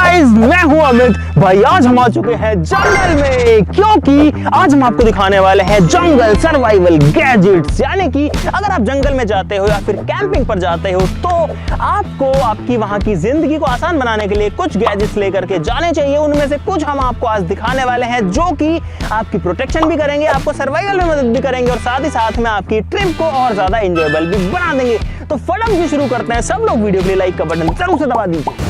Guys, मैं हूं अमित भाई। आज हम आ चुके हैं जंगल में, क्योंकि आज हम आपको दिखाने वाले हैं जंगल सर्वाइवल गैजेट्स। यानी कि अगर आप जंगल में जाते हो या फिर कैंपिंग पर जाते हो तो आपको आपकी वहां की जिंदगी को आसान बनाने के लिए कुछ गैजेट्स लेकर के जाने चाहिए। उनमें से कुछ हम आपको आज दिखाने वाले हैं जो कि आपकी प्रोटेक्शन भी करेंगे, आपको सर्वाइवल में मदद भी करेंगे और साथ ही साथ में आपकी ट्रिप को और ज्यादा एंजॉयबल भी बना देंगे। तो फटाफट से शुरू करते हैं। सब लोग वीडियो के लिए लाइक का बटन जरूर से दबा दीजिए।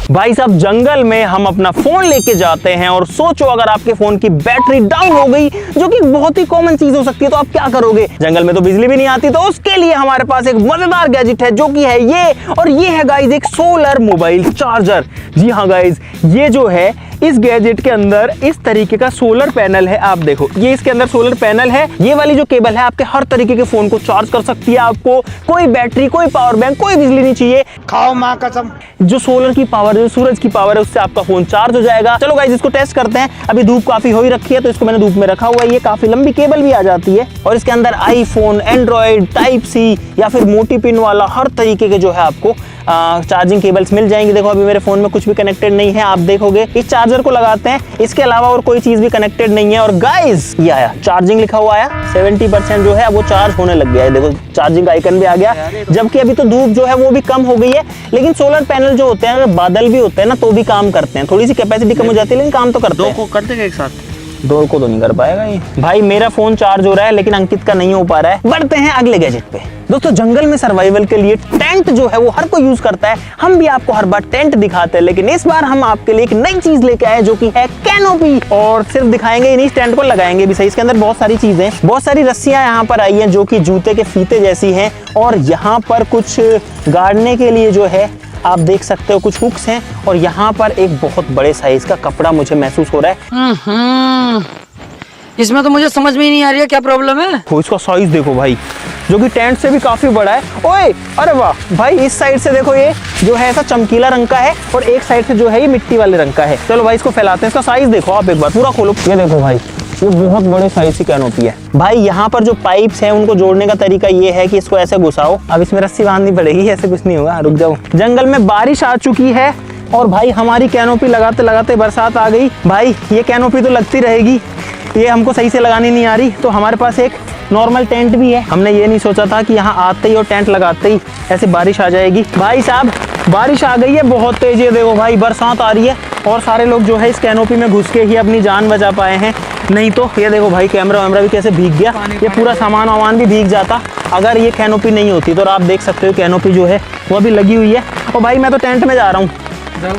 भाई साहब, जंगल में हम अपना फोन लेके जाते हैं और सोचो अगर आपके फोन की बैटरी डाउन हो गई, जो कि बहुत ही कॉमन चीज हो सकती है, तो आप क्या करोगे? जंगल में तो बिजली भी नहीं आती, तो उसके लिए हमारे पास एक मजेदार गैजेट है जो कि है ये, और ये है गाइज एक सोलर मोबाइल चार्जर। जी हाँ गाइज, ये जो है इस गैजेट के अंदर इस तरीके का सोलर पैनल है। आप देखो, ये इसके अंदर सोलर पैनल है। ये वाली जो केबल है आपके हर तरीके के फोन को चार्ज कर सकती है। आपको कोई बैटरी, कोई पावर बैंक, कोई बिजली नहीं चाहिए। खाओ माँ कसम। जो सोलर की पावर, जो सूरज की पावर है, उससे आपका फोन चार्ज हो जाएगा। चलो गाइस, इसको टेस्ट करते हैं। अभी धूप काफी हो ही रखी है तो इसको मैंने धूप में रखा हुआ है। ये काफी लंबी केबल भी आ जाती है और इसके अंदर आईफोन, एंड्रॉइड, टाइप सी या फिर मोटी पिन वाला हर तरीके के जो है आपको चार्जिंग केबल्स मिल जाएंगी। देखो, अभी मेरे फोन में कुछ भी कनेक्टेड नहीं है। आप देखोगे इस चार्जर को लगाते हैं, इसके अलावा और कोई चीज भी कनेक्टेड नहीं है। और गाइस, ये आया चार्जिंग लिखा हुआ आया, 70% जो है वो चार्ज होने लग गया है। देखो, चार्जिंग का आइकन भी आ गया। जबकि अभी तो धूप जो है वो भी कम हो गई है, लेकिन सोलर पैनल जो होते हैं, अगर बादल भी होते हैं ना तो भी काम करते हैं। थोड़ी सी कैपेसिटी कम हो जाती है लेकिन काम तो करते हैं। दो को कर देगा एक साथ? दो को तो नहीं कर पाएगा ये। भाई, मेरा फोन चार्ज हो रहा है लेकिन अंकित का नहीं हो पा रहा है। बढ़ते हैं अगले गैजेट पे। दोस्तों, जंगल में सर्वाइवल के लिए टेंट जो है वो हर कोई यूज करता है। हम भी आपको हर बार टेंट दिखाते हैं, लेकिन इस बार हम आपके लिए एक नई चीज लेके आए जो कि है कैनोपी। और सिर्फ दिखाएंगे ही नहीं, टेंट को लगाएंगे भी सही। इसके अंदर बहुत सारी चीजें, बहुत सारी रस्सियां यहाँ पर आई हैं जो कि जूते के फीते जैसी हैं। और यहाँ पर कुछ गाड़ने के लिए जो है आप देख सकते हो कुछ हुक्स हैं। और यहाँ पर एक बहुत बड़े साइज का कपड़ा मुझे महसूस हो रहा है। इसमें तो मुझे समझ में ही नहीं आ रही है क्या प्रॉब्लम है। तो इसका साइज देखो भाई, जो कि टेंट से भी काफी बड़ा है। ओए, अरे वाह भाई, इस साइड से देखो, ये जो है ऐसा चमकीला रंग का है और एक साइड से जो है ये मिट्टी वाले रंग का है। चलो भाई, इसको फैलाते हैं। इसका साइज देखो आप एक बार, पूरा खोलो। ये देखो भाई, ये बहुत बड़े साइज की कैनोपी है भाई। यहाँ पर जो पाइप्स हैं उनको जोड़ने का तरीका ये है कि इसको ऐसे घुसाओ। अब इसमें रस्सी बांधनी पड़ेगी, ऐसे कुछ नहीं होगा। रुक जाओ। जंगल में बारिश आ चुकी है और भाई हमारी कैनोपी लगाते लगाते बरसात आ गई। भाई, ये कैनोपी तो लगती रहेगी, ये हमको सही से लगानी नहीं आ रही। तो हमारे पास एक नॉर्मल टेंट भी है। हमने ये नहीं सोचा था कि यहाँ आते ही और टेंट लगाते ही ऐसे बारिश आ जाएगी। भाई साहब, बारिश आ गई है, बहुत तेज है। देखो भाई, बरसात आ रही है और सारे लोग जो है इस कैनोपी में घुस के ही अपनी जान बचा पाए हैं। नहीं तो ये देखो भाई, कैमरा वैमरा भी कैसे भीग गया। ये पूरा सामान वामान भी भीग जाता अगर ये कैनोपी नहीं होती। तो आप देख सकते हो कैनोपी जो है वो अभी लगी हुई है। और भाई, मैं तो टेंट में जा रहा हूँ,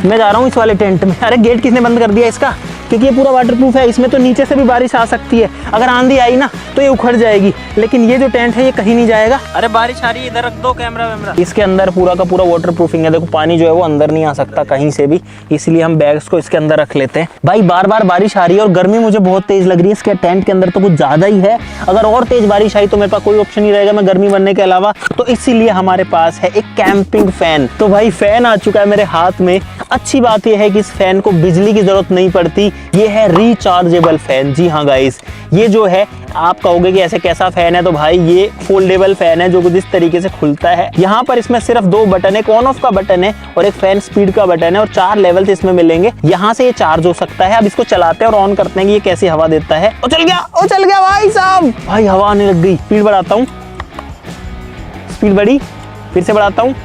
मैं जा रहा हूँ इस वाले टेंट में। अरे, गेट किसने बंद कर दिया इसका? क्योंकि ये पूरा वाटरप्रूफ है। इसमें तो नीचे से भी बारिश आ सकती है। अगर आंधी आई ना तो ये उखड़ जाएगी, लेकिन ये जो टेंट है ये कहीं नहीं जाएगा। अरे बारिश आ रही है, इधर रख दो कैमरा वैमरा। इसके अंदर पूरा का पूरा वाटरप्रूफिंग है। देखो, पानी जो है वो अंदर नहीं आ सकता कहीं से भी, इसलिए हम बैग्स को इसके अंदर रख लेते हैं। भाई, बार बार बारिश आ रही है और गर्मी मुझे बहुत तेज लग रही है। इसके टेंट के अंदर तो कुछ ज्यादा ही है। अगर और तेज बारिश आई तो मेरे पास कोई ऑप्शन नहीं रहेगा मैं गर्मी बनने के अलावा। तो इसीलिए हमारे पास है एक कैंपिंग फैन। तो भाई, फैन आ चुका है मेरे हाथ में। अच्छी बात यह है कि इस फैन को बिजली की जरूरत नहीं पड़ती। ये है रिचार्जेबल फैन। जी हाँ गाइस, ये जो है आप कहोगे कि ऐसे कैसा फैन है, तो भाई ये फोल्डेबल फैन है जो कुछ इस तरीके से खुलता है। यहाँ पर इसमें सिर्फ दो बटन है, एक ऑन ऑफ का बटन है और एक फैन स्पीड का बटन है और 4 लेवल्स इसमें मिलेंगे। यहाँ से ये चार्ज हो सकता है। अब इसको चलाते हैं और ऑन करते हैं कि ये कैसी हवा देता है। ओ चल गया, ओ चल गया भाई साहब। भाई, हवा आने लग गई। स्पीड बढ़ाता हूँ, स्पीड बढ़ी, फिर से बढ़ाता हूँ,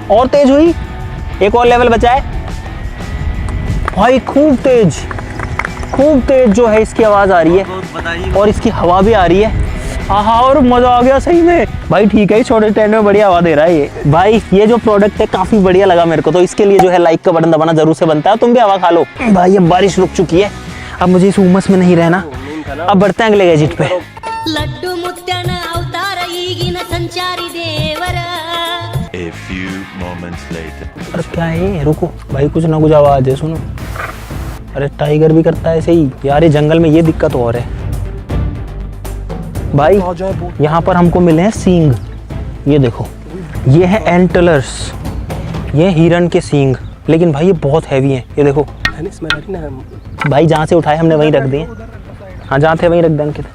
और तेज हुई, एक और लेवल बचा है। भाई, खूब तेज जो है इसकी आवाज आ रही है और इसकी हवा भी आ रही है। आहा, और मजा आ गया सही में। भाई ठीक है, छोटे टेंट में बढ़िया हवा दे रहा है ये। भाई, ये जो प्रोडक्ट है काफी बढ़िया लगा मेरे को, तो इसके लिए जो है लाइक का बटन दबाना जरूर से बनता है। तुम भी हवा खा लो। भाई, अब बारिश रुक चुकी है, अब मुझे इस उमस में नहीं रहना। अब बढ़ते हैं अगले गैजेट पे। लड्डू मुत्यान अवतार ईगिन संचारी देवर। A few moments later. अरे क्या है, रुको भाई, कुछ ना कुछ आवाज है, सुनो। अरे, टाइगर भी करता है ऐसे ही यार। ये जंगल में ये दिक्कत और है भाई। यहाँ पर हमको मिले हैं सींग। ये देखो, ये है एंटलर्स, ये हिरन के सींग। लेकिन भाई ये बहुत हैवी हैं। ये देखो भाई, जहाँ से उठाए हमने वहीं रख दिए। हाँ, जहाँ थे वहीं रख दें अंकित।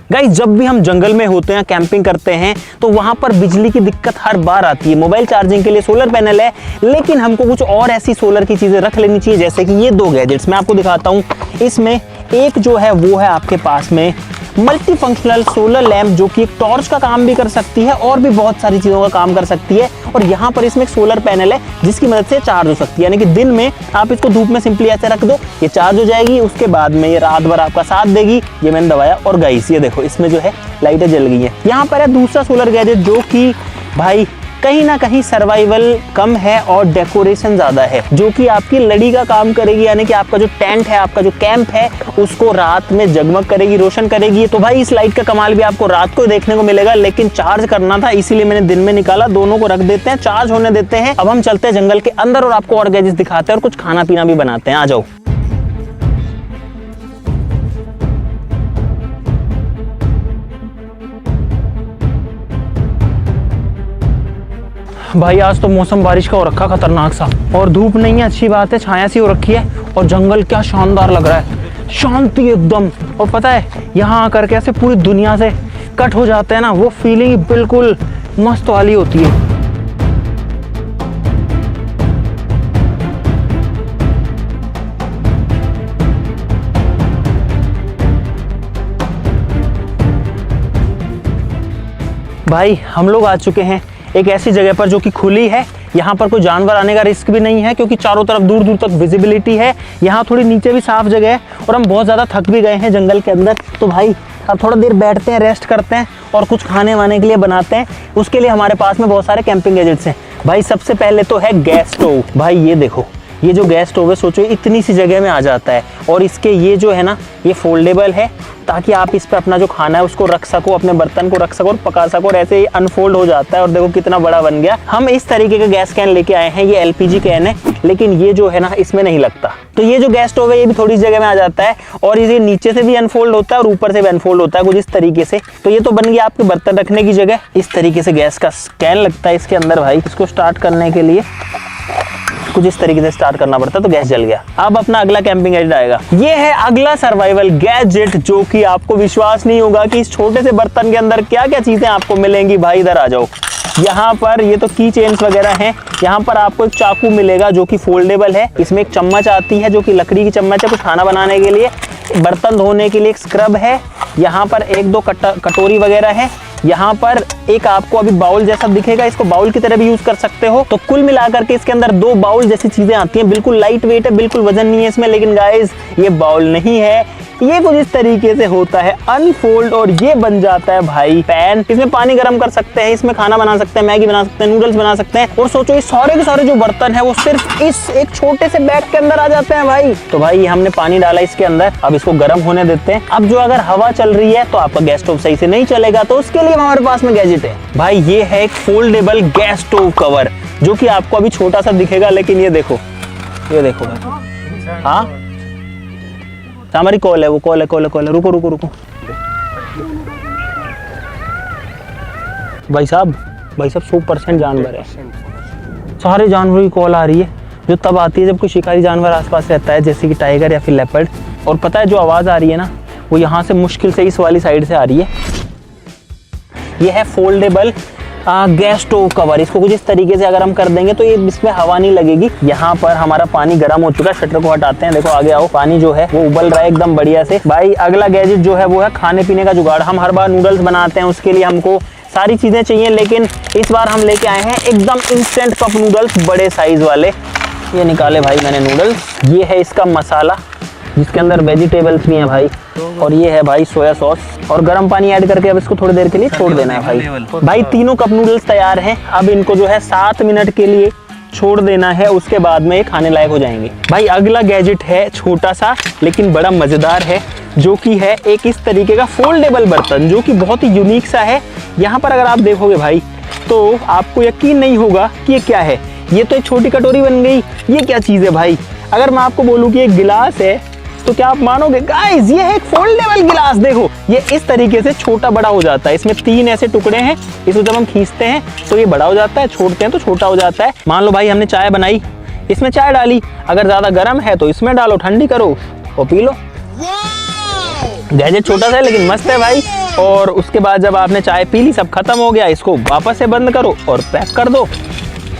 गाइस जब भी हम जंगल में होते हैं, कैंपिंग करते हैं, तो वहां पर बिजली की दिक्कत हर बार आती है। मोबाइल चार्जिंग के लिए सोलर पैनल है, लेकिन हमको कुछ और ऐसी सोलर की चीजें रख लेनी चाहिए, जैसे कि ये 2 गैजेट्स मैं आपको दिखाता हूँ। इसमें एक जो है वो है आपके पास में मल्टी फंक्शनल सोलर लैंप, जो कि एक टॉर्च का काम भी कर सकती है और भी बहुत सारी चीज़ों का काम कर सकती है। और यहाँ पर इसमें एक सोलर पैनल है जिसकी मदद से चार्ज हो सकती है, यानी कि दिन में आप इसको धूप में सिंपली ऐसे रख दो, ये चार्ज हो जाएगी, उसके बाद में ये रात भर आपका साथ देगी। ये मैंने दबाया और गाइस ये देखो इसमें जो है लाइटें जल गई हैं। यहाँ पर है दूसरा सोलर गैजेट, जो कि भाई कहीं ना कहीं सर्वाइवल कम है और डेकोरेशन ज्यादा है, जो कि आपकी लड़ी का काम करेगी, यानी कि आपका जो टेंट है, आपका जो कैंप है, उसको रात में जगमग करेगी, रोशन करेगी। तो भाई इस लाइट का कमाल भी आपको रात को देखने को मिलेगा, लेकिन चार्ज करना था इसीलिए मैंने दिन में निकाला। दोनों को रख देते हैं, चार्ज होने देते हैं। अब हम चलते हैं जंगल के अंदर और आपको और गैजेट्स दिखाते हैं और कुछ खाना पीना भी बनाते हैं। आ जाओ। भाई आज तो मौसम बारिश का हो रखा खतरनाक सा, और धूप नहीं है, अच्छी बात है, छाया सी हो रखी है। और जंगल क्या शानदार लग रहा है, शांति एकदम। और पता है यहाँ आकर के ऐसे पूरी दुनिया से कट हो जाते हैं ना, वो फीलिंग बिल्कुल मस्त वाली होती है। भाई हम लोग आ चुके हैं एक ऐसी जगह पर जो कि खुली है। यहाँ पर कोई जानवर आने का रिस्क भी नहीं है, क्योंकि चारों तरफ दूर दूर तक विजिबिलिटी है। यहाँ थोड़ी नीचे भी साफ जगह है, और हम बहुत ज़्यादा थक भी गए हैं जंगल के अंदर। तो भाई अब थोड़ा देर बैठते हैं, रेस्ट करते हैं और कुछ खाने वाने के लिए बनाते हैं। उसके लिए हमारे पास में बहुत सारे कैंपिंग गैजेट्स हैं। भाई सबसे पहले तो है गैस स्टोव। भाई ये देखो, ये जो गैस स्टोव है, सोचो इतनी सी जगह में आ जाता है, और इसके ये जो है ना, ये फोल्डेबल है, ताकि आप इस पे अपना जो खाना है उसको रख सको, अपने बर्तन को रख सको और पका सको। और ऐसे ही अनफोल्ड हो जाता है, और देखो कितना बड़ा बन गया। हम इस तरीके का गैस कैन लेके आए हैं, ये LPG कैन है, लेकिन ये जो है ना इसमें नहीं लगता। तो ये जो गैस स्टोव है ये भी थोड़ी जगह में आ जाता है, और ये नीचे से भी अनफोल्ड होता है और ऊपर से भी अनफोल्ड होता है कुछ इस तरीके से। तो ये तो बन गया आपके बर्तन रखने की जगह। इस तरीके से गैस का कैन लगता है इसके अंदर। भाई इसको स्टार्ट करने के लिए कुछ इस तरीके से स्टार्ट करना पड़ता है, तो गैस जल गया। अब अपना अगला कैंपिंग गैजेट आएगा। ये है अगला सर्वाइवल गैजेट, जो कि आपको विश्वास नहीं होगा कि इस छोटे से बर्तन के अंदर क्या क्या चीजें आपको मिलेंगी। भाई इधर आ जाओ। यहाँ पर ये तो की चेन्स वगैरह हैं। यहाँ पर आपको एक चाकू मिलेगा जो कि फोल्डेबल है। इसमें एक चम्मच आती है जो कि लकड़ी की चम्मच है, कुछ खाना बनाने के लिए। बर्तन धोने के लिए एक स्क्रब है। यहाँ पर 1-2 कटोरी वगैरह है। यहाँ पर एक आपको अभी बाउल जैसा दिखेगा, इसको बाउल की तरह भी यूज कर सकते हो। तो कुल मिलाकर के इसके अंदर 2 बाउल जैसी चीजें आती हैं। बिल्कुल लाइट वेट है, बिल्कुल वजन नहीं है इसमें। लेकिन गाइस ये बाउल नहीं है, ये कुछ इस तरीके से होता है, अनफोल्ड, और ये बन जाता है भाई पैन। इसमें पानी गर्म कर सकते हैं, इसमें खाना बना सकते हैं, मैगी बना सकते हैं, नूडल्स बना सकते हैं। और सोचो ये सारे के सारे जो बर्तन है वो सिर्फ इस एक छोटे से बैग के अंदर आ जाते हैं भाई। तो भाई हमने पानी डाला इसके अंदर, अब इसको गर्म होने देते हैं। अब जो अगर हवा चल रही है तो आपका गैस स्टोव सही से नहीं चलेगा, तो उसके लिए हमारे पास में गैजेट है। भाई ये है एक फोल्डेबल गैस स्टोव कवर, जो कि आपको अभी छोटा सा दिखेगा, लेकिन ये देखो भाई। हाँ हमारी कॉल है, वो कॉल है। रुको। भाई साहब 100% जानवर है। सारे जानवरों की कॉल आ रही है, जो तब आती है जब कोई शिकारी जानवर आसपास रहता है, जैसे कि टाइगर या फिर लेपर्ड। और पता है जो आवाज़ आ रही है ना, वो यहाँ से मुश्किल से इस वाली साइड से आ रही है। ये है फोल्डेबल गैस स्टोव कवर। इसको कुछ इस तरीके से अगर हम कर देंगे तो ये इसमें हवा नहीं लगेगी। यहाँ पर हमारा पानी गर्म हो चुका है, शटर को हटाते हैं। देखो आगे आओ, पानी जो है वो उबल रहा है एकदम बढ़िया से। भाई अगला गैजेट जो है वो है खाने पीने का जुगाड़। हम हर बार नूडल्स बनाते हैं, उसके लिए हमको सारी चीजें चाहिए, लेकिन इस बार हम लेके आए हैं एकदम इंस्टेंट कप नूडल्स, बड़े साइज वाले। ये निकाले भाई मैंने नूडल्स। ये है इसका मसाला, जिसके अंदर वेजिटेबल्स भी हैं भाई, और ये है भाई सोया सॉस, और गर्म पानी ऐड करके अब इसको थोड़ी देर के लिए छोड़ देना है भाई। भाई तीनों कप नूडल्स तैयार हैं। अब इनको जो है 7 मिनट के लिए छोड़ देना है, उसके बाद में ये खाने लायक हो जाएंगे। भाई अगला गैजेट है छोटा सा लेकिन बड़ा मजेदार है, जो कि है एक इस तरीके का फोल्डेबल बर्तन, जो कि बहुत ही यूनिक सा है। यहाँ पर अगर आप देखोगे भाई तो आपको यकीन नहीं होगा कि ये क्या है। ये तो एक छोटी कटोरी बन गई, ये क्या चीज़ है भाई। अगर मैं आपको बोलूँ कि एक गिलास है तो क्या आप मानोगे? गाइस ये है एक फोल्डेबल गिलास। देखो ये इस तरीके से छोटा बड़ा हो जाता है। इसमें 3 ऐसे टुकड़े हैं, इसको जब हम खींचते हैं तो ये बड़ा हो जाता है, छोड़ते हैं तो छोटा हो जाता है। मान लो भाई हमने चाय बनाई, इसमें चाय डाली, अगर ज्यादा गर्म है तो इसमें डालो, ठंडी करो और पी लो। गैजेट छोटा सा है लेकिन मस्त है भाई। और उसके बाद जब आपने चाय पी ली, सब खत्म हो गया, इसको वापस से बंद करो और पैक कर दो।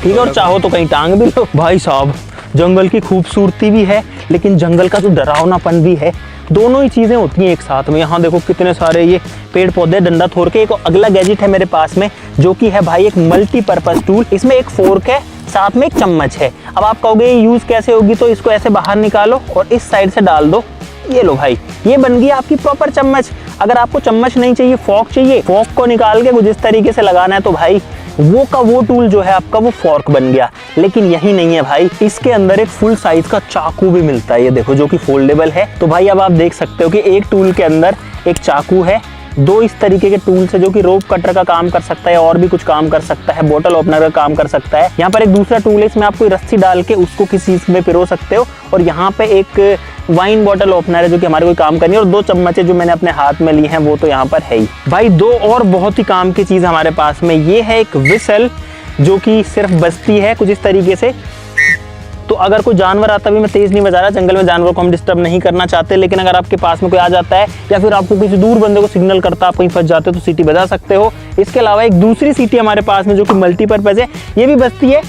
ठीक है, और चाहो तो कहीं टांग भी लो। भाई साहब, जंगल की खूबसूरती भी है लेकिन जंगल का जो डरावनापन भी है, दोनों ही चीज़ें होती हैं एक साथ में। यहाँ देखो कितने सारे ये पेड़ पौधे, डंडा थोड़ के। एक अगला गैजेट है मेरे पास में जो कि है भाई एक मल्टीपर्पज़ टूल। इसमें एक फोर्क है, साथ में एक चम्मच है। अब आप कहोगे ये यूज़ कैसे होगी, तो इसको ऐसे बाहर निकालो और इस साइड से डाल दो। ये लो भाई, ये बन गई आपकी प्रॉपर चम्मच। अगर आपको चम्मच नहीं चाहिए, फोर्क चाहिए, फोर्क को निकाल के कुछ इस तरीके से लगाना है तो भाई वो का वो टूल जो है आपका वो फोर्क बन गया। लेकिन यही नहीं है भाई, इसके अंदर एक फुल साइज का चाकू भी मिलता है, ये देखो, जो कि फोल्डेबल है। तो भाई अब आप देख सकते हो कि एक टूल के अंदर एक चाकू है, दो इस तरीके के टूल्स है जो कि रोप कटर का काम कर सकता है और भी कुछ काम कर सकता है, बोतल ओपनर का काम कर सकता है। यहाँ पर एक दूसरा टूल है, इसमें आप कोई रस्सी डाल के उसको किसी चीज में पिरो सकते हो। और यहाँ पे एक वाइन बॉटल ओपनर है जो कि हमारे कोई काम करनी है। और दो चम्मचे जो मैंने अपने हाथ में ली हैं वो तो यहाँ पर है ही। भाई दो और बहुत ही काम की चीज हमारे पास में, ये है एक विसल जो कि सिर्फ बजती है कुछ इस तरीके से। तो अगर कोई जानवर आता भी, मैं तेज नहीं बजा रहा, जंगल में जानवर को हम डिस्टर्ब नहीं करना चाहते, लेकिन अगर आपके पास में कोई आ जाता है या फिर आपको किसी दूर बंदे को सिग्नल करता, आप कहीं फंस जाते हो तो सीटी बजा सकते हो। इसके अलावा एक दूसरी सीटी हमारे पास में जो कि मल्टीपर्पज है, ये भी बजती है।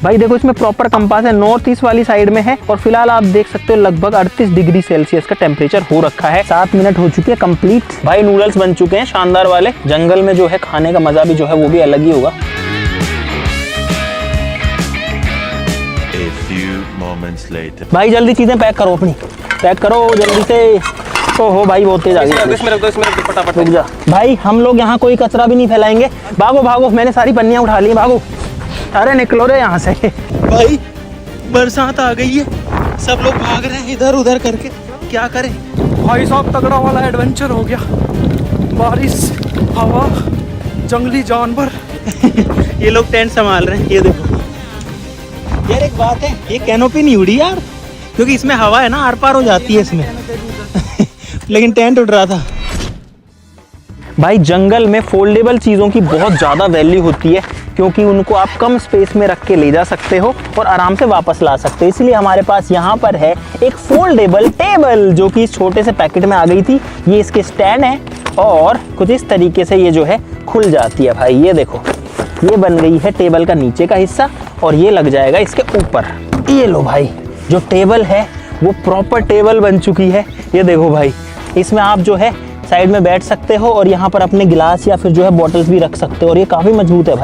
भाई देखो, इसमें प्रॉपर कंपास है, नॉर्थ ईस्ट वाली साइड में है। और फिलहाल आप देख सकते हो लगभग 38 डिग्री सेल्सियस का टेम्परेचर हो रखा है। 7 मिनट हो चुके हैं कंप्लीट। भाई नूडल्स बन चुके हैं शानदार वाले। जंगल में जो है खाने का मजा भी जो है वो भी अलग ही होगा। A few moments later. भाई जल्दी चीजें पैक करो, अपनी पैक करो जल्दी से। तो हो भाई, बहुत तेज आ गई। रुक जा भाई, हम लोग यहाँ कोई कचरा भी नहीं फैलाएंगे। भागो भागो, मैंने सारी पन्नियां उठा ली, भागो। अरे निकलो रे यहाँ से। भाई बरसात आ गई है, सब लोग भाग रहे हैं इधर उधर करके, क्या करें। भाई साहब तगड़ा वाला एडवेंचर हो गया। बारिश, हवा, जंगली जानवर। ये लोग टेंट संभाल रहे हैं, ये देखो। यार एक बात है, ये कैनोपी नहीं उड़ी यार, क्योंकि इसमें हवा है ना, आर पार हो जाती है इसमें। लेकिन टेंट उड़ रहा था। भाई जंगल में फोल्डेबल चीज़ों की बहुत ज़्यादा वैल्यू होती है, क्योंकि उनको आप कम स्पेस में रख के ले जा सकते हो और आराम से वापस ला सकते हो। इसलिए हमारे पास यहाँ पर है एक फोल्डेबल टेबल जो कि इस छोटे से पैकेट में आ गई थी। ये इसके स्टैंड है और कुछ इस तरीके से ये जो है खुल जाती है। भाई ये देखो, ये बन गई है टेबल का नीचे का हिस्सा और ये लग जाएगा इसके ऊपर। ये लो भाई, जो टेबल है वो प्रॉपर टेबल बन चुकी है। ये देखो भाई, इसमें आप जो है साइड में बैठ सकते हो और यहाँ पर अपने गिलास या फिर जो है बॉटल्स भी रख सकते हो। और ये काफ़ी मजबूत है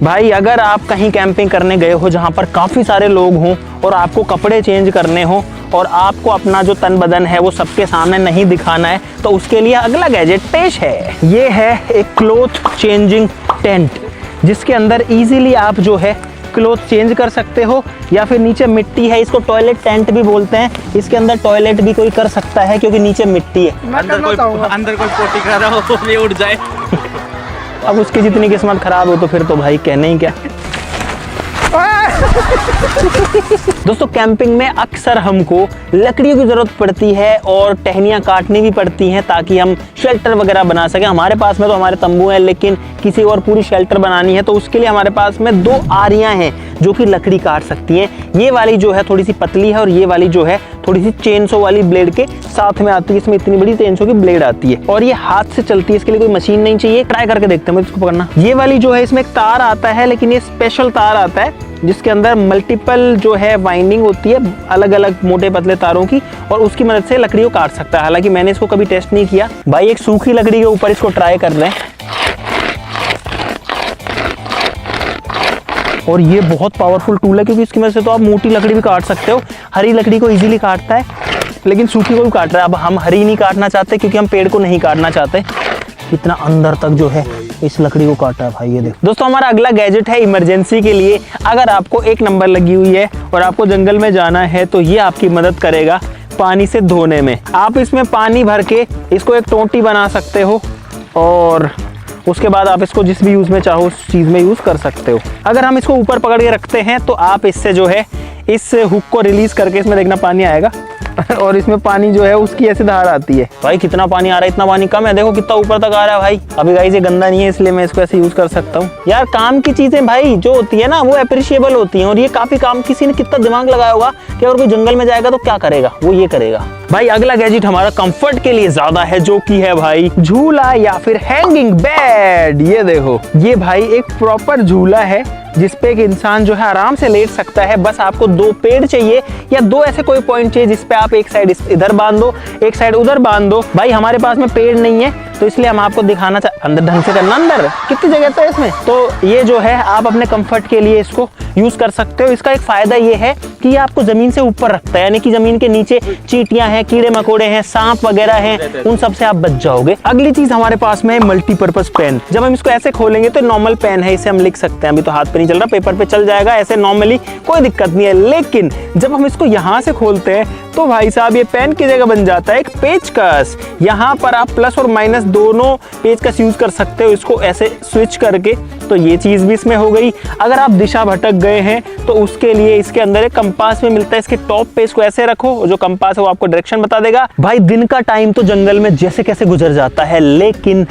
भाई अगर आप कहीं कैंपिंग करने गए हो जहाँ पर काफ़ी सारे लोग हों और आपको कपड़े चेंज करने हो और आपको अपना जो तन बदन है वो सबके सामने नहीं दिखाना है, तो उसके लिए अगला गैजेट पेश है। ये है एक क्लॉथ चेंजिंग टेंट, जिसके अंदर इजीली आप जो है क्लॉथ चेंज कर सकते हो। या फिर नीचे मिट्टी है, इसको टॉयलेट टेंट भी बोलते हैं। इसके अंदर टॉयलेट भी कोई कर सकता है क्योंकि नीचे मिट्टी है। अंदर कोई पोटी कर रहा हो तो ये उड़ जाए। अब उसकी जितनी किस्मत खराब हो तो फिर तो भाई कहने ही क्या। दोस्तों कैंपिंग में अक्सर हमको लकड़ियों की जरूरत पड़ती है और टहनियाँ काटनी भी पड़ती हैं ताकि हम शेल्टर वगैरह बना सकें। हमारे पास में तो हमारे तंबू हैं, लेकिन किसी और पूरी शेल्टर बनानी है तो उसके लिए हमारे पास में 2 आरियां हैं जो कि लकड़ी काट सकती हैं। ये वाली जो है थोड़ी सी पतली है और ये वाली जो है थोड़ी सी चेनसो वाली ब्लेड के साथ में आती है। इसमें इतनी बड़ी चेनसो की ब्लेड आती है और ये हाथ से चलती है, इसके लिए कोई मशीन नहीं चाहिए। ट्राई करके देखते हैं मुझे इसको पकड़ना। ये वाली जो है इसमें एक तार आता है, लेकिन ये स्पेशल तार आता है जिसके अंदर मल्टीपल जो है वाइंडिंग होती है अलग अलग मोटे पतले तारों की, और उसकी मदद से लकड़ी को काट सकता है। हालांकि मैंने इसको कभी टेस्ट नहीं किया। भाई एक सूखी लकड़ी के ऊपर इसको ट्राई कर रहे हैं और ये बहुत पावरफुल टूल है क्योंकि इसकी मदद से तो आप मोटी लकड़ी भी काट सकते हो। हरी लकड़ी को इजीली काटता है, लेकिन सूखी को भी काट रहा है। अब हम हरी नहीं काटना चाहते क्योंकि हम पेड़ को नहीं काटना चाहते। इतना अंदर तक जो है इस लकड़ी को काटा है भाई, ये देखो। दोस्तों हमारा अगला गैजेट है इमरजेंसी के लिए। अगर आपको 1 नंबर लगी हुई है और आपको जंगल में जाना है तो ये आपकी मदद करेगा पानी से धोने में। आप इसमें पानी भर के इसको एक टोंटी बना सकते हो और उसके बाद आप इसको जिस भी यूज़ में चाहो उस चीज़ में यूज़ कर सकते हो। अगर हम इसको ऊपर पकड़ के रखते हैं तो आप इससे जो है इस हुक को रिलीज़ करके, इसमें देखना पानी आएगा, और इसमें पानी जो है उसकी ऐसे धार आती है। भाई कितना पानी आ रहा है, इतना पानी कम है, देखो कितना ऊपर तक आ रहा है भाई। अभी गाइस ये गंदा नहीं है इसलिए मैं इसको ऐसे यूज कर सकता हूँ। यार काम की चीजें भाई जो होती है ना वो अप्रिशिएबल होती हैं, और ये काफी काम, किसी ने कितना दिमाग लगाया होगा कि अगर कोई जंगल में जाएगा तो क्या करेगा, वो ये करेगा। भाई अगला गैजेट हमारा कंफर्ट के लिए ज्यादा है, जो कि है भाई झूला या फिर हैंगिंग बेड। ये देखो, ये भाई एक प्रॉपर झूला है जिसपे एक इंसान जो है आराम से लेट सकता है। बस आपको 2 पेड़ चाहिए या 2 ऐसे कोई पॉइंट चाहिए जिसपे आप एक साइड इधर बांध दो, एक साइड उधर बांध दो। भाई हमारे पास में पेड़ नहीं है तो इसलिए हम आपको दिखाना अंदर ढंग से करना। अंदर कितनी जगह तो है इसमें, तो ये जो है आप अपने कंफर्ट के लिए इसको यूज कर सकते हो। इसका एक फायदा ये है कि ये आपको जमीन से ऊपर रखता है, यानी कि जमीन के नीचे चींटियां हैं, कीड़े मकोड़े हैं, सांप वगैरह हैं, उन सब से आप बच जाओगे। अगली चीज हमारे पास में है मल्टीपर्पज पेन। जब हम इसको ऐसे खोलेंगे तो नॉर्मल पेन है, इसे हम लिख सकते हैं। अभी तो हाथ पे नहीं चल रहा, पेपर पे चल जाएगा, ऐसे नॉर्मली कोई दिक्कत नहीं है। लेकिन जब हम इसको यहाँ से खोलते हैं तो भाई साहब ये पेन की जगह बन जाता है एक पेचकस। यहाँ पर आप प्लस और माइनस दोनों पेचकस यूज कर सकते हो इसको ऐसे स्विच करके, तो ये चीज भी इसमें हो गई। अगर आप दिशा भटक गए हैं तो उसके लिए इसके अंदर एक कंपास में मिलता है, इसके टॉप पे इसको ऐसे रखो, जो कंपास है वो आपको डायरेक्शन बता देगा। भाई दिन का टाइम तो जंगल में जैसे कैसे गुजर जाता है, लेकिन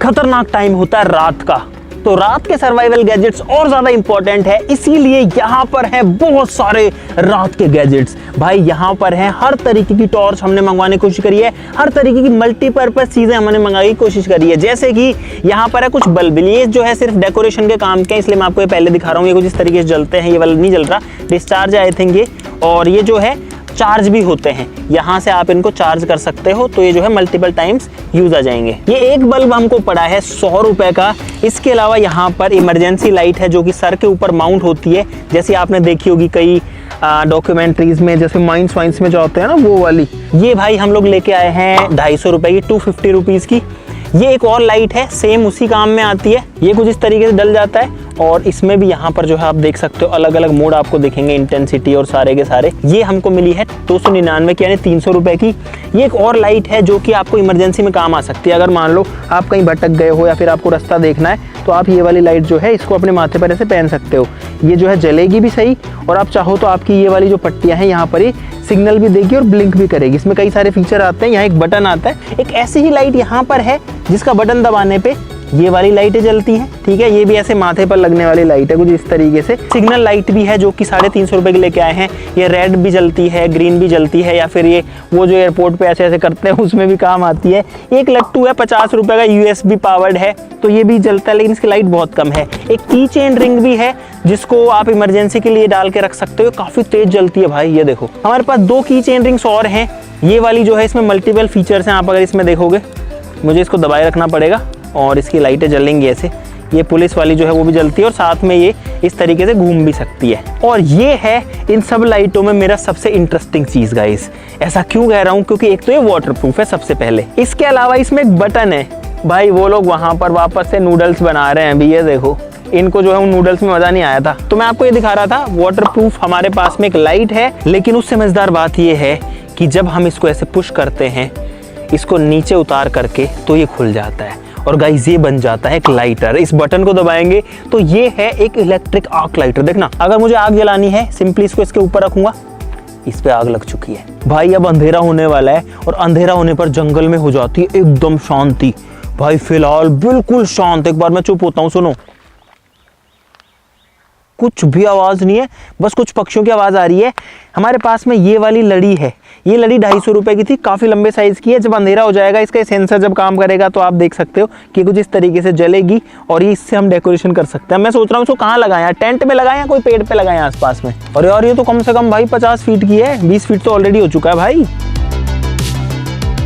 खतरनाक टाइम होता है रात का। तो रात के सर्वाइवल गैजेट्स और ज्यादा इंपॉर्टेंट है, इसीलिए यहाँ पर है बहुत सारे रात के गैजेट्स। भाई यहाँ पर है हर तरीके की टॉर्च हमने मंगवाने की कोशिश करी है, हर तरीके की मल्टीपर्पज चीजें हमने मंगाने की कोशिश करी है। जैसे कि यहाँ पर है कुछ बल्ब, ये जो है सिर्फ डेकोरेशन के काम के, इसलिए मैं आपको ये पहले दिखा रहा हूँ। ये कुछ इस तरीके से जलते हैं, ये वाला नहीं जल रहा, डिस्चार्ज आई थिंक ये। और ये जो है चार्ज भी होते हैं, यहाँ से आप इनको चार्ज कर सकते हो, तो ये जो है मल्टीपल टाइम्स यूज आ जाएंगे। ये एक बल्ब हमको पड़ा है 100 रुपए का। इसके अलावा यहाँ पर इमरजेंसी लाइट है जो कि सर के ऊपर माउंट होती है, जैसे आपने देखी होगी कई डॉक्यूमेंट्रीज में, जैसे माइंस वाइंस में जो होते हैं ना वो वाली। ये भाई हम लोग लेके आए हैं 250 रुपए की, 250 रुपीज की। ये एक और लाइट है, सेम उसी काम में आती है। ये कुछ इस तरीके से डल जाता है, और इसमें भी यहाँ पर जो है आप देख सकते हो अलग अलग मोड आपको दिखेंगे, इंटेंसिटी और सारे के सारे। ये हमको मिली है 299 की, यानी 300 रुपए की। ये एक और लाइट है जो कि आपको इमरजेंसी में काम आ सकती है। अगर मान लो आप कहीं भटक गए हो या फिर आपको रास्ता देखना है, तो आप ये वाली लाइट जो है इसको अपने माथे पर ऐसे पहन सकते हो। ये जो है जलेगी भी सही, और आप चाहो तो आपकी ये वाली जो पट्टियां हैं यहाँ पर ही सिग्नल भी देगी और ब्लिंक भी करेगी। इसमें कई सारे फीचर आते हैं। यहाँ एक बटन आता है, एक ऐसी ही लाइट यहाँ पर है जिसका बटन दबाने पे ये वाली लाइटें जलती हैं, ठीक है। ये भी ऐसे माथे पर लगने वाली लाइट है कुछ इस तरीके से। सिग्नल लाइट भी है जो कि 350 रुपए की लेके आए हैं। ये रेड भी जलती है, ग्रीन भी जलती है, या फिर ये वो जो एयरपोर्ट पे ऐसे ऐसे करते हैं उसमें भी काम आती है। एक लट्टू है 50 रुपए का, USB पावर्ड है, तो ये भी जलता है, लेकिन इसकी लाइट बहुत कम है। एक की चेन रिंग भी है जिसको आप इमरजेंसी के लिए डाल के रख सकते हो, काफी तेज जलती है भाई। ये देखो हमारे पास 2 की चेन रिंग्स और हैं। ये वाली जो है इसमें मल्टीपल फीचर्स हैं, आप अगर इसमें देखोगे, मुझे इसको दबाए रखना पड़ेगा और इसकी लाइटें जलेंगी ऐसे। ये पुलिस वाली जो है वो भी जलती है, और साथ में ये इस तरीके से घूम भी सकती है। और ये है इन सब लाइटों में मेरा सबसे इंटरेस्टिंग चीज गाइस। ऐसा क्यों कह रहा हूँ, क्योंकि एक तो ये वाटरप्रूफ है सबसे पहले, इसके अलावा इसमें एक बटन है। भाई वो लोग वहां पर वापस से नूडल्स बना रहे हैं अभी, ये देखो, इनको जो है उन नूडल्स में मजा नहीं आया था, तो मैं आपको ये दिखा रहा था। वाटरप्रूफ हमारे पास में एक लाइट है, लेकिन उससे मजेदार बात ये है कि जब हम इसको ऐसे पुश करते हैं, इसको नीचे उतार करके, तो ये खुल जाता है, और गाइस ये बन जाता है एक लाइटर। इस बटन को दबाएंगे तो ये है एक इलेक्ट्रिक आर्क लाइटर। देखना, अगर मुझे आग जलानी है, सिंपली इसको इसके ऊपर रखूंगा, इस पे आग लग चुकी है। भाई अब अंधेरा होने वाला है, और अंधेरा होने पर जंगल में हो जाती है एकदम शांति। भाई फिलहाल बिल्कुल शांत। एक बार मैं चुप होता हूँ, सुनो, कुछ भी आवाज नहीं है, बस कुछ पक्षियों की आवाज आ रही है। हमारे पास में ये वाली लड़ी है, ये लड़ी 250 रुपए की थी, काफी लंबे साइज की है। जब अंधेरा हो जाएगा, इसका सेंसर जब काम करेगा तो आप देख सकते हो कि कुछ इस तरीके से जलेगी, और इससे हम डेकोरेशन कर सकते हैं। मैं सोच रहा हूँ इसको कहाँ लगाएं, टेंट में लगाएं या कोई पेड़ पे लगाएं आसपास में। और यार ये तो कम से कम भाई 50 फीट की है, 20 फीट तो ऑलरेडी हो चुका है भाई।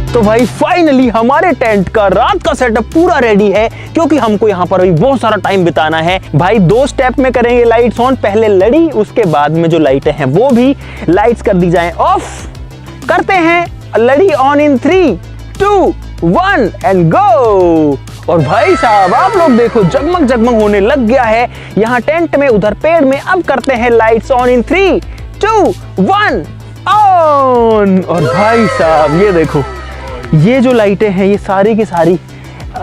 तो भाई फाइनली हमारे टेंट का रात का सेटअप पूरा रेडी है, क्योंकि हमको यहाँ पर अभी बहुत सारा टाइम बिताना है। भाई 2 स्टेप में करेंगे लाइट्स ऑन, पहले लड़ी, उसके बाद में जो लाइटें हैं वो भी लाइट्स कर दी जाएं ऑफ। करते हैं लड़ी ऑन इन 3, 2, 1 एंड गो। और भाई साहब आप लोग देखो, जगमग जगमग होने लग गया है यहाँ टेंट में, उधर पेड़ में। अब करते हैं लाइट्स ऑन इन 3, 2, 1 ऑन। और भाई साहब ये देखो, ये जो लाइटें हैं ये सारी की सारी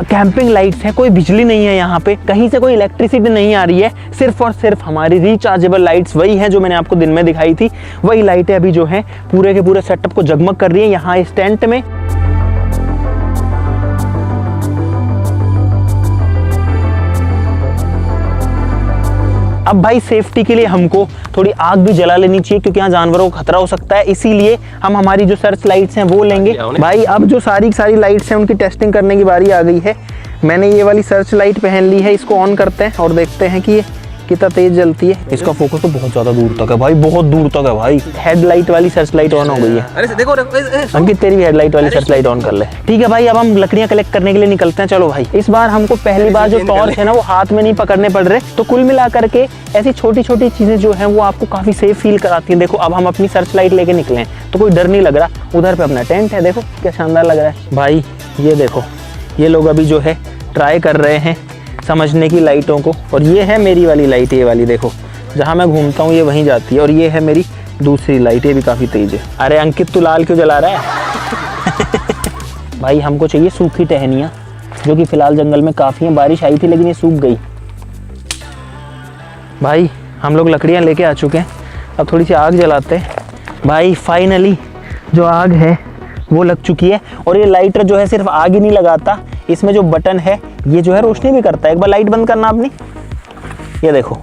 कैंपिंग लाइट्स हैं, कोई बिजली नहीं है यहाँ पे, कहीं से कोई इलेक्ट्रिसिटी नहीं आ रही है, सिर्फ और सिर्फ हमारी रिचार्जेबल लाइट्स वही हैं जो मैंने आपको दिन में दिखाई थी, वही लाइटें अभी जो हैं पूरे के पूरे सेटअप को जगमग कर रही हैं यहाँ इस टेंट में। अब भाई सेफ्टी के लिए हमको थोड़ी आग भी जला लेनी चाहिए क्योंकि यहाँ जानवरों को खतरा हो सकता है, इसीलिए हम हमारी जो सर्च लाइट्स हैं वो लेंगे। भाई अब जो सारी लाइट्स हैं उनकी टेस्टिंग करने की बारी आ गई है। मैंने ये वाली सर्च लाइट पहन ली है, इसको ऑन करते हैं और देखते हैं कि ये कितना तेज जलती है। इसका फोकस तो बहुत ज्यादा दूर तक है भाई, बहुत दूर तक है भाई। हेडलाइट वाली सर्च लाइट ऑन हो गई है। अरे देखो अंकित तेरी भी हेडलाइट वाली सर्च लाइट ऑन कर ले। ठीक है भाई, अब हम लकड़ियां कलेक्ट करने के लिए निकलते हैं। चलो भाई, इस बार हमको पहली बार जो टॉर्च है ना वो हाथ में नहीं पकड़ने पड़ रहे, तो कुल मिला करके ऐसी छोटी छोटी चीजें जो है वो आपको काफी सेफ फील कराती है। देखो अब हम अपनी सर्च लाइट लेके निकले तो कोई डर नहीं लग रहा। उधर पे अपना टेंट है, देखो क्या शानदार लग रहा है भाई। ये देखो, ये लोग अभी जो है ट्राई कर रहे हैं समझने की लाइटों को, और ये है मेरी वाली लाइट, ये वाली देखो, जहाँ मैं घूमता हूँ ये वहीं जाती है, और ये है मेरी दूसरी लाइट, ये भी काफ़ी तेज है। अरे अंकित तू लाल क्यों जला रहा है? भाई हमको चाहिए सूखी टहनियाँ, जो कि फ़िलहाल जंगल में काफ़ी हैं। बारिश आई थी लेकिन ये सूख गई। भाई हम लोग लकड़ियाँ लेके आ चुके हैं, अब थोड़ी सी आग जलाते हैं। भाई फाइनली जो आग है वो लग चुकी है, और ये लाइटर जो है सिर्फ आग ही नहीं लगाता, इसमें जो बटन है ये जो है रोशनी भी करता है। एक बार लाइट बंद करना अपनी, ये देखो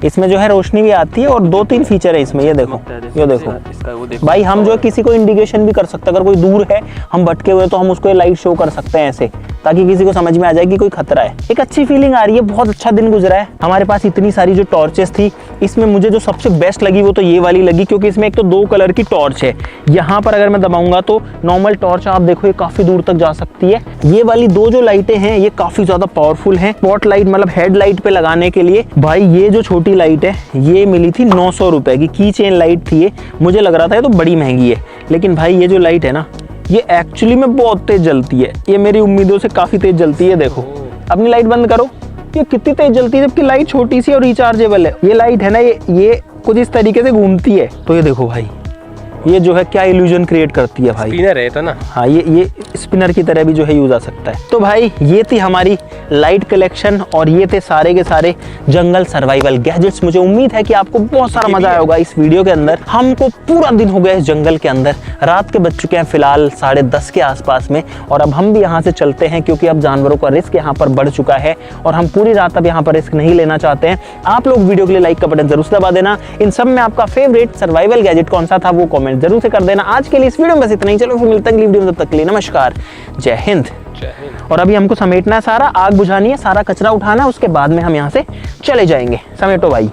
इसमें जो है रोशनी भी आती है, और 2-3 फीचर है इसमें, ये देखो ये देखो। भाई हम जो है किसी को इंडिकेशन भी कर सकते हैं, अगर कोई दूर है हम भटके हुए तो हम उसको ये लाइट शो कर सकते हैं ऐसे, ताकि किसी को समझ में आ जाए कि कोई खतरा है। एक अच्छी फीलिंग आ रही है, बहुत अच्छा दिन गुजरा है। हमारे पास इतनी सारी जो टॉर्चेस थी, इसमें मुझे जो सबसे बेस्ट लगी वो तो ये वाली लगी, क्योंकि इसमें एक तो 2 कलर की टॉर्च है। यहाँ पर अगर मैं दबाऊंगा तो नॉर्मल टॉर्च आप देखो ये काफी दूर तक जा सकती है। ये वाली 2 जो लाइटें हैं ये काफी ज्यादा पावरफुल हैं, स्पॉट लाइट मतलब हेडलाइट पे लगाने के लिए। भाई ये जो छोटी लाइट है ये मिली थी 900 रुपए की चेन लाइट थी ये, मुझे लग रहा था ये तो बड़ी महंगी है, लेकिन भाई ये जो लाइट है ना ये एक्चुअली में बहुत तेज जलती है, ये मेरी उम्मीदों से काफी तेज जलती है। देखो अपनी लाइट बंद करो, ये कितनी तेज जलती है, जबकि लाइट छोटी सी और रिचार्जेबल है। ये लाइट है ना ये कुछ इस तरीके से घूमती है, तो ये देखो भाई ये जो है क्या इल्यूजन क्रिएट करती है भाई। स्पिनर है तो ना, हाँ ये स्पिनर की तरह भी जो है यूज आ सकता है। तो भाई ये थी हमारी लाइट कलेक्शन, और ये थे सारे के सारे जंगल सर्वाइवल गैजेट्स। मुझे उम्मीद है कि आपको बहुत सारा मजा आया होगा इस वीडियो के अंदर। हमको पूरा दिन हो गया इस जंगल के अंदर, रात के बज चुके हैं फिलहाल 10:30 के आसपास में, और अब हम भी यहाँ से चलते हैं क्योंकि अब जानवरों का रिस्क यहाँ पर बढ़ चुका है, और हम पूरी रात अब यहाँ पर रिस्क नहीं लेना चाहते हैं। आप लोग वीडियो के लिए लाइक का बटन जरूर दबा देना। इन सब में आपका फेवरेट सर्वाइवल गैजेट कौन सा था वो कमेंट जरूर से कर देना। आज के लिए इस वीडियो में बस इतना ही, चलो फिर मिलते हैं अगली वीडियो में, तब तक के लिए नमस्कार, जय हिंद। और अभी हमको समेटना है सारा, आग बुझानी है, सारा कचरा उठाना है, उसके बाद में हम यहाँ से चले जाएंगे। समेटो भाई।